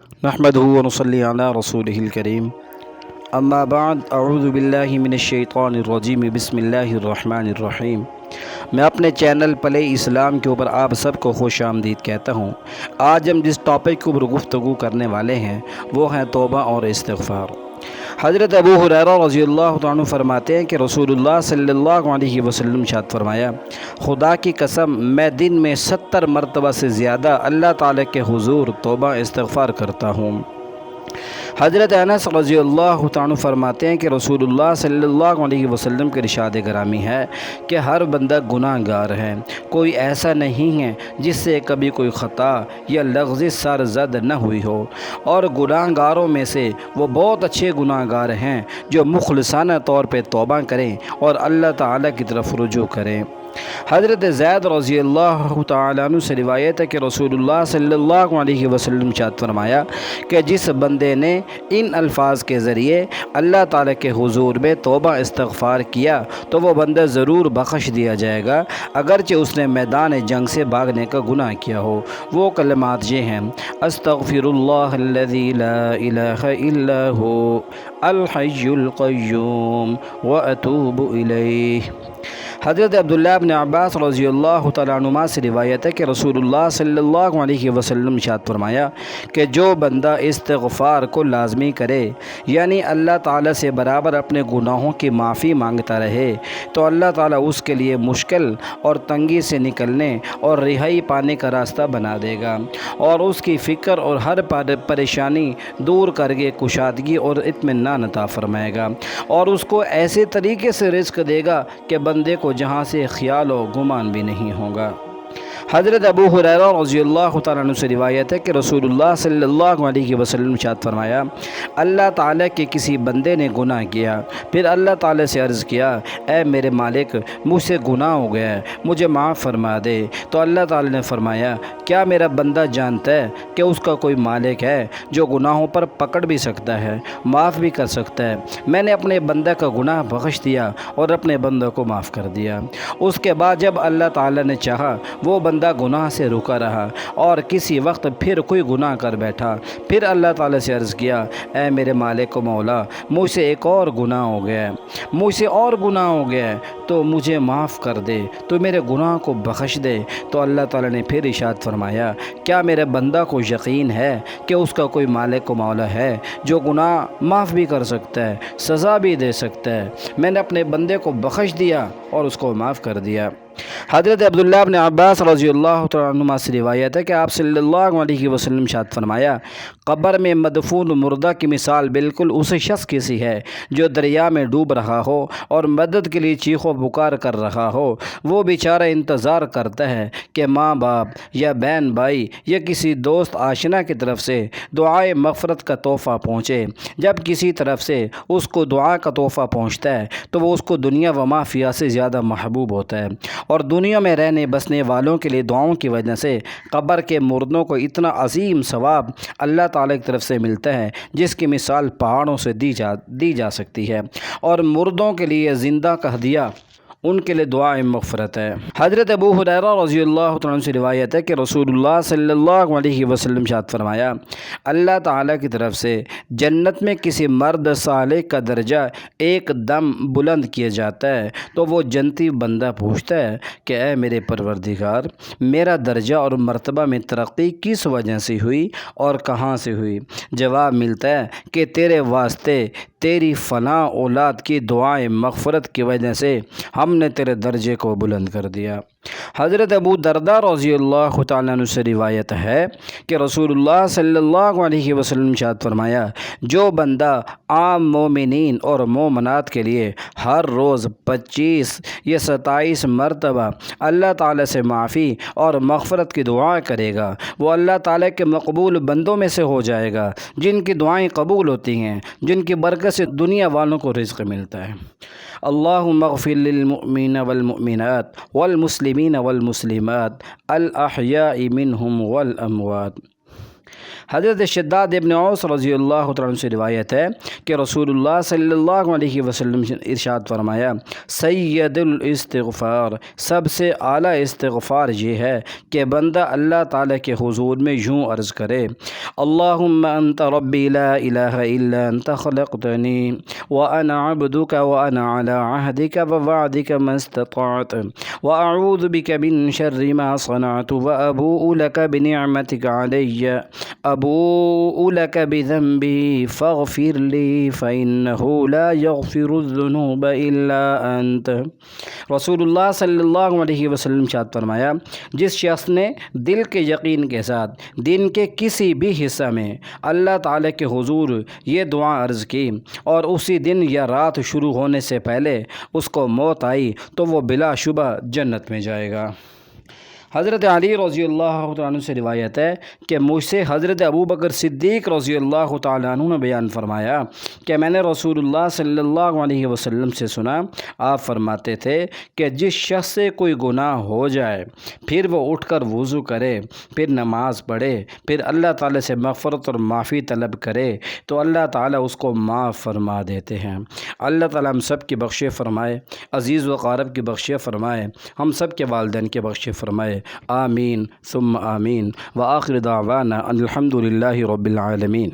نحمده ونصلي على رسوله الكريم اما بعد اعوذ باللہ من الشیطان الرجیم بسم اللہ الرحمن الرحیم۔ میں اپنے چینل پلے اسلام کے اوپر آپ سب کو خوش آمدید کہتا ہوں۔ آج ہم جس ٹاپک کے اوپر گفتگو کرنے والے ہیں وہ ہے توبہ اور استغفار۔ حضرت ابو ہریرہ رضی اللہ تعالیٰ عنہ فرماتے ہیں کہ رسول اللہ صلی اللہ علیہ وسلم ارشاد فرمایا، خدا کی قسم میں دن میں 70 مرتبہ سے زیادہ اللہ تعالیٰ کے حضور توبہ استغفار کرتا ہوں۔ حضرت انس رضی اللہ تعالیٰ عنہ فرماتے ہیں کہ رسول اللہ صلی اللہ علیہ وسلم کے ارشاد گرامی ہے کہ ہر بندہ گناہ گار ہے، کوئی ایسا نہیں ہے جس سے کبھی کوئی خطا یا لغزش سرزد نہ ہوئی ہو، اور گناہ گاروں میں سے وہ بہت اچھے گناہ گار ہیں جو مخلصانہ طور پہ توبہ کریں اور اللہ تعالیٰ کی طرف رجوع کریں۔ حضرت زید رضی اللہ تعالیٰ عنہ سے روایت ہے کہ رسول اللہ صلی اللہ علیہ وسلم ارشاد فرمایا کہ جس بندے نے ان الفاظ کے ذریعے اللہ تعالیٰ کے حضور میں توبہ استغفار کیا تو وہ بندہ ضرور بخش دیا جائے گا، اگرچہ اس نے میدان جنگ سے بھاگنے کا گناہ کیا ہو۔ وہ کلمات یہ ہیں: استغفر اللہ الذی لا الہ الا ہو الحی القیوم واتوب الیہ۔ حضرت عبداللہ بن عباس رضی اللہ تعالیٰ عنہما سے روایت ہے کہ رسول اللہ صلی اللہ علیہ وسلم ارشاد فرمایا کہ جو بندہ استغفار کو لازمی کرے، یعنی اللہ تعالیٰ سے برابر اپنے گناہوں کی معافی مانگتا رہے، تو اللہ تعالیٰ اس کے لیے مشکل اور تنگی سے نکلنے اور رہائی پانے کا راستہ بنا دے گا، اور اس کی فکر اور ہر پریشانی دور کر کے کشادگی اور اطمینان عطا فرمائے گا، اور اس کو ایسے طریقے سے رزق دے گا کہ بندے کو جہاں سے خیال و گمان بھی نہیں ہوگا۔ حضرت ابو ہریرہ رضی اللہ تعالیٰ عنہ سے روایت ہے کہ رسول اللہ صلی اللہ علیہ وسلم ارشاد فرمایا، اللہ تعالیٰ کے کسی بندے نے گناہ کیا، پھر اللہ تعالیٰ سے عرض کیا، اے میرے مالک، مجھ سے گناہ ہو گیا ہے، مجھے معاف فرما دے۔ تو اللہ تعالیٰ نے فرمایا، کیا میرا بندہ جانتا ہے کہ اس کا کوئی مالک ہے جو گناہوں پر پکڑ بھی سکتا ہے، معاف بھی کر سکتا ہے؟ میں نے اپنے بندہ کا گناہ بخش دیا اور اپنے بندہ کو معاف کر دیا۔ اس کے بعد جب اللہ تعالیٰ نے چاہا وہ بندہ گناہ سے رکا رہا اور کسی وقت پھر کوئی گناہ کر بیٹھا، پھر اللہ تعالیٰ سے عرض کیا، اے میرے مالک و مولا، مجھ سے ایک اور گناہ ہو گیا ہے، مجھ سے اور گناہ ہو گیا ہے، تو مجھے معاف کر دے، تو میرے گناہ کو بخش دے۔ تو اللہ تعالیٰ نے پھر ارشاد فرمایا، کیا میرے بندہ کو یقین ہے کہ اس کا کوئی مالک و مولا ہے جو گناہ معاف بھی کر سکتا ہے، سزا بھی دے سکتا ہے؟ میں نے اپنے بندے کو بخش دیا اور اس کو معاف کر دیا۔ حضرت عبداللہ بن عباس رضی اللہ تعالیٰ عنہما سے روایت ہے کہ آپ صلی اللہ علیہ وسلم ارشاد فرمایا، قبر میں مدفون مردہ کی مثال بالکل اس شخص کی سی ہے جو دریا میں ڈوب رہا ہو اور مدد کے لیے چیخ و پکار کر رہا ہو۔ وہ بیچارہ انتظار کرتا ہے کہ ماں باپ یا بہن بھائی یا کسی دوست آشنا کی طرف سے دعائے مغفرت کا تحفہ پہنچے۔ جب کسی طرف سے اس کو دعا کا تحفہ پہنچتا ہے تو وہ اس کو دنیا و ما فیہا سے زیادہ محبوب ہوتا ہے، اور دنیا میں رہنے بسنے والوں کے لیے دعاؤں کی وجہ سے قبر کے مردوں کو اتنا عظیم ثواب اللہ تعالیٰ کی طرف سے ملتا ہے جس کی مثال پہاڑوں سے دی جا سکتی ہے، اور مردوں کے لیے زندہ کا ہدیہ ان کے لیے دعائے مغفرت ہے۔ حضرت ابو ہریرہ رضی اللہ تعالیٰ عنہ سے روایت ہے کہ رسول اللہ صلی اللہ علیہ وسلم ارشاد فرمایا، اللہ تعالیٰ کی طرف سے جنت میں کسی مرد صالح کا درجہ ایک دم بلند کیا جاتا ہے تو وہ جنتی بندہ پوچھتا ہے کہ اے میرے پروردگار، میرا درجہ اور مرتبہ میں ترقی کس وجہ سے ہوئی اور کہاں سے ہوئی؟ جواب ملتا ہے کہ تیرے واسطے تیری فلاں اولاد کی دعائیں مغفرت کی وجہ سے ہم نے تیرے درجے کو بلند کر دیا۔ حضرت ابو درداء رضی اللہ تعالیٰ عنہ سے روایت ہے کہ رسول اللہ صلی اللہ علیہ وسلم ارشاد فرمایا، جو بندہ عام مومنین اور مومنات کے لیے ہر روز 25 یا 27 مرتبہ اللہ تعالیٰ سے معافی اور مغفرت کی دعا کرے گا، وہ اللہ تعالیٰ کے مقبول بندوں میں سے ہو جائے گا جن کی دعائیں قبول ہوتی ہیں، جن کی برکت سے دنیا والوں کو رزق ملتا ہے۔ اللہم اغفر للمؤمنین والمؤمنات والمسلمین والمسلمات الاحیاء منہم والاموات۔ حضرت شداد ابن اوس رضی اللہ عنہ سے روایت ہے کہ رسول اللہ صلی اللہ علیہ وسلم ارشاد فرمایا، سید الاستغفار، سب سے اعلیٰ استغفار یہ ہے کہ بندہ اللہ تعالیٰ کے حضور میں یوں عرض کرے، اللہم انت ربی لا الہ الا انت خلقتنی وانا عبدک وانا علی عہدک ووعدک ما استطعت واعوذ بک من شر ما صنعت وابوء لک بنعمتک علی ابوء لک بذنبی فاغفر لی فانہ لا یغفر الذنوب الا انت۔ رسول اللہ صلی اللہ علیہ وسلم ارشاد فرمایا، جس شخص نے دل کے یقین کے ساتھ دن کے کسی بھی حصہ میں اللہ تعالیٰ کے حضور یہ دعا عرض کی اور اسی دن یا رات شروع ہونے سے پہلے اس کو موت آئی تو وہ بلا شبہ جنت میں جائے گا۔ حضرت علی رضی اللہ عنہ سے روایت ہے کہ مجھ سے حضرت ابوبکر صدیق رضی اللہ تعالیٰ عنہ نے بیان فرمایا کہ میں نے رسول اللہ صلی اللہ علیہ وسلم سے سنا، آپ فرماتے تھے کہ جس شخص سے کوئی گناہ ہو جائے پھر وہ اٹھ کر وضو کرے، پھر نماز پڑھے، پھر اللہ تعالیٰ سے مغفرت اور معافی طلب کرے تو اللہ تعالیٰ اس کو معاف فرما دیتے ہیں۔ اللہ تعالیٰ ہم سب کی بخشے فرمائے، عزیز و اقارب کی بخشے فرمائے، ہم سب کے والدین کے بخشے فرمائے، آمین ثم آمین، وآخر دعوانا ان الحمد للہ رب العالمین۔